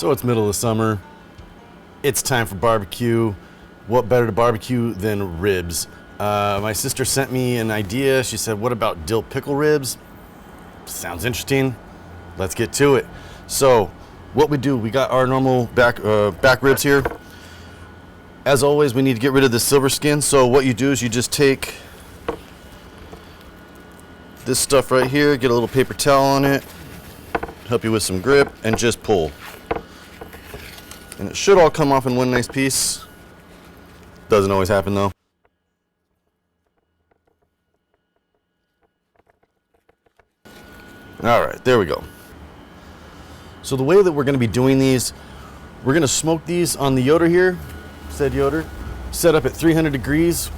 So it's middle of the summer. It's time for barbecue. What better to barbecue than ribs? My sister sent me an idea. She said, what about dill pickle ribs? Sounds interesting. Let's get to it. So what we do, we got our normal back ribs here. As always, we need to get rid of the silver skin. So what you do is you just take this stuff right here, get a little paper towel on it, help you with some grip, and just pull. And it should all come off in one nice piece. Doesn't always happen though. All right, there we go. So the way that we're gonna be doing these, we're gonna smoke these on the Yoder here, said Yoder, set up at 300 degrees.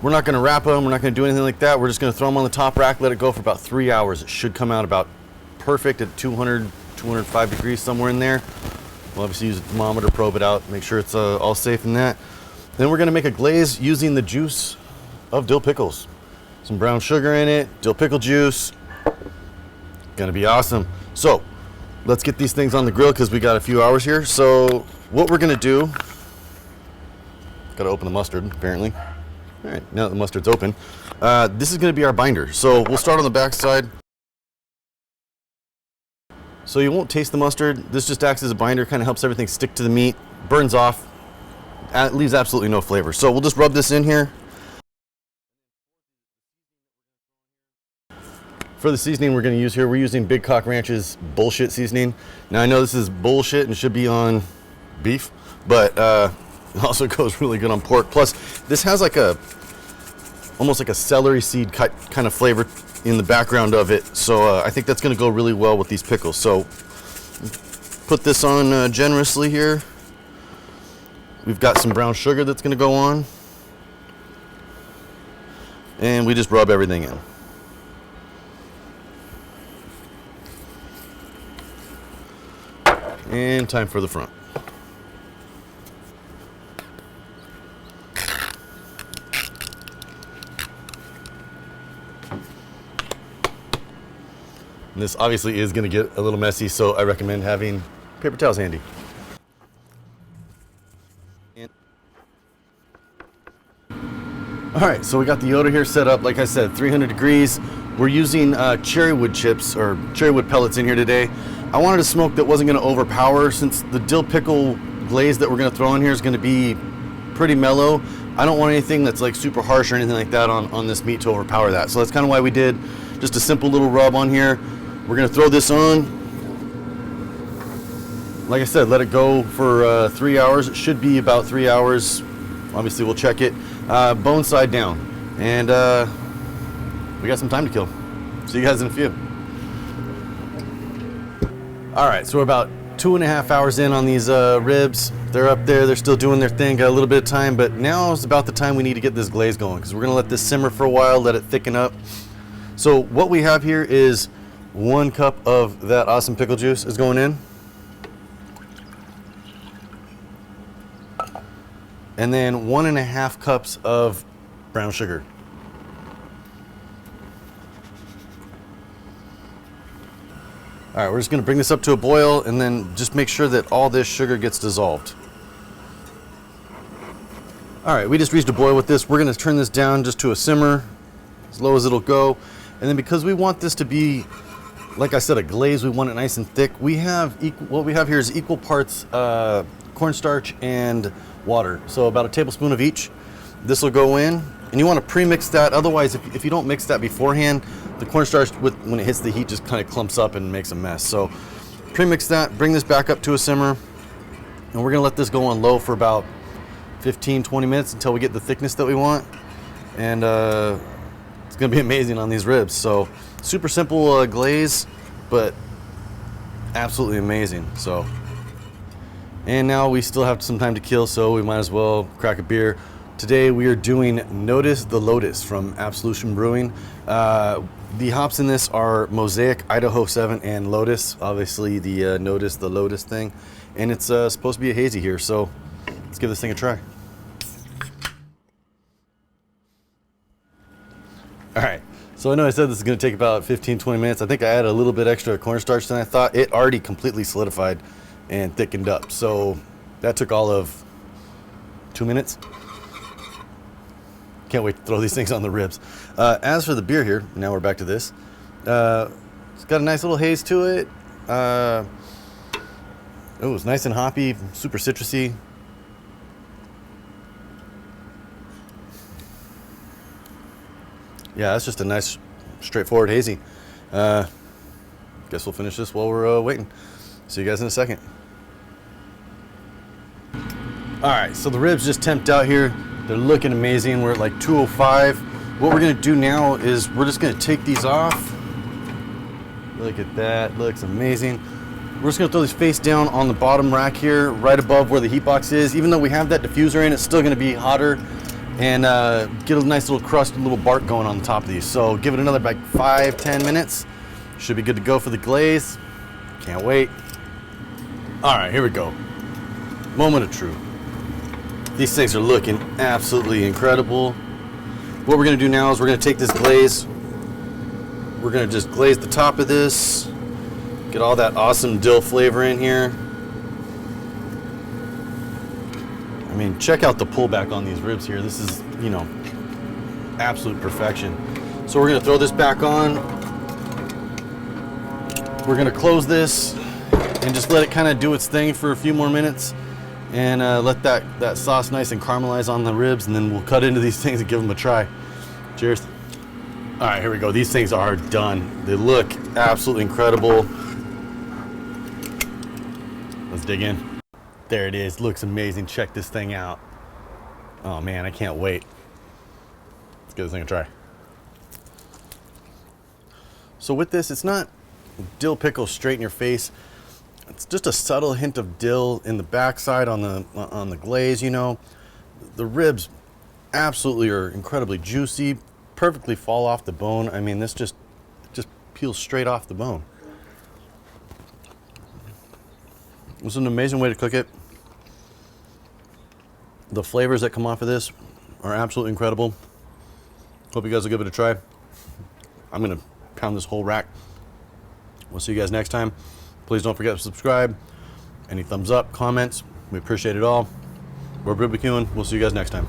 We're not gonna wrap them, we're not gonna do anything like that. We're just gonna throw them on the top rack, let it go for about 3 hours. It should come out about perfect at 200, 205 degrees, somewhere in there. We'll obviously use a thermometer, probe it out, make sure it's all safe in that. Then we're gonna make a glaze using the juice of dill pickles. Some brown sugar in it, dill pickle juice. Gonna be awesome. So let's get these things on the grill because we got a few hours here. So what we're gonna do, gotta open the mustard apparently. All right, now that the mustard's open, this is gonna be our binder. So we'll start on the back side. So you won't taste the mustard. This just acts as a binder, kind of helps everything stick to the meat, burns off, leaves absolutely no flavor. So we'll just rub this in here. For the seasoning we're gonna use here, we're using Big Cock Ranch's bullshit seasoning. Now I know this is bullshit and should be on beef, but it also goes really good on pork. Plus, this has like almost like a celery seed kind of flavor in the background of it. So I think that's gonna go really well with these pickles. So put this on generously here. We've got some brown sugar that's gonna go on. And we just rub everything in. And time for the front. And this obviously is going to get a little messy, so I recommend having paper towels handy. All right, so we got the Yoder here set up, like I said, 300 degrees. We're using cherry wood chips or cherry wood pellets in here today. I wanted a smoke that wasn't going to overpower, since the dill pickle glaze that we're going to throw in here is going to be pretty mellow. I don't want anything that's like super harsh or anything like that on this meat to overpower that. So that's kind of why we did just a simple little rub on here. We're going to throw this on. Like I said, let it go for 3 hours. It should be about 3 hours. Obviously, we'll check it. Bone side down. And we got some time to kill. See you guys in a few. All right, so we're about 2.5 hours in on these ribs. They're up there, they're still doing their thing, got a little bit of time, but now is about the time we need to get this glaze going, because we're gonna let this simmer for a while, let it thicken up. So what we have here is 1 cup of that awesome pickle juice is going in. And then 1.5 cups of brown sugar. All right, we're just gonna bring this up to a boil and then just make sure that all this sugar gets dissolved. All right, we just reached a boil with this. We're gonna turn this down just to a simmer, as low as it'll go. And then because we want this to be, like I said, a glaze, we want it nice and thick. We have what we have here is equal parts cornstarch and water. So about a tablespoon of each. This will go in, and you want to pre-mix that. Otherwise, if you don't mix that beforehand, the cornstarch, when it hits the heat, just kind of clumps up and makes a mess. So pre-mix that, bring this back up to a simmer, and we're gonna let this go on low for about 15-20 minutes until we get the thickness that we want. And it's gonna be amazing on these ribs. So super simple glaze, but absolutely amazing. So, and now we still have some time to kill, so we might as well crack a beer. Today we are doing Notice the Lotus from Absolution Brewing. The hops in this are Mosaic, Idaho 7, and Lotus. Obviously the Notice the Lotus thing. And it's supposed to be a hazy here, so let's give this thing a try. All right, so I know I said this is gonna take about 15-20 minutes. I think I added a little bit extra cornstarch than I thought. It already completely solidified. and thickened up. So that took all of 2 minutes. Can't wait to throw these things on the ribs. As for the beer here, now we're back to this. It's got a nice little haze to it. It's nice and hoppy, super citrusy. Yeah, that's just a nice, straightforward hazy. Guess we'll finish this while we're waiting. See you guys in a second. All right, so the ribs just temped out here. They're looking amazing. We're at like 205. What we're gonna do now is we're just gonna take these off. Look at that, looks amazing. We're just gonna throw these face down on the bottom rack here, right above where the heat box is. Even though we have that diffuser in, it's still gonna be hotter and get a nice little crust and little bark going on the top of these. So give it another like 5-10 minutes. Should be good to go for the glaze. Can't wait. All right, here we go. Moment of truth. These things are looking absolutely incredible. What we're gonna do now is we're gonna take this glaze. We're gonna just glaze the top of this. Get all that awesome dill flavor in here. I mean, check out the pullback on these ribs here. This is, you know, absolute perfection. So we're gonna throw this back on. We're gonna close this and just let it kind of do its thing for a few more minutes and let that sauce nice and caramelize on the ribs, and then we'll cut into these things and give them a try. Cheers. All right, here we go. These things are done. They look absolutely incredible. Let's dig in. There it is. Looks amazing. Check this thing out. Oh man, I can't wait. Let's give this thing a try. So with this, it's not dill pickle straight in your face. It's just a subtle hint of dill in the backside on the glaze, you know. The ribs absolutely are incredibly juicy, perfectly fall off the bone. I mean, this just peels straight off the bone. This is an amazing way to cook it. The flavors that come off of this are absolutely incredible. Hope you guys will give it a try. I'm gonna pound this whole rack. We'll see you guys next time. Please don't forget to subscribe. Any thumbs up, comments, we appreciate it all. We're BBQing. We'll see you guys next time.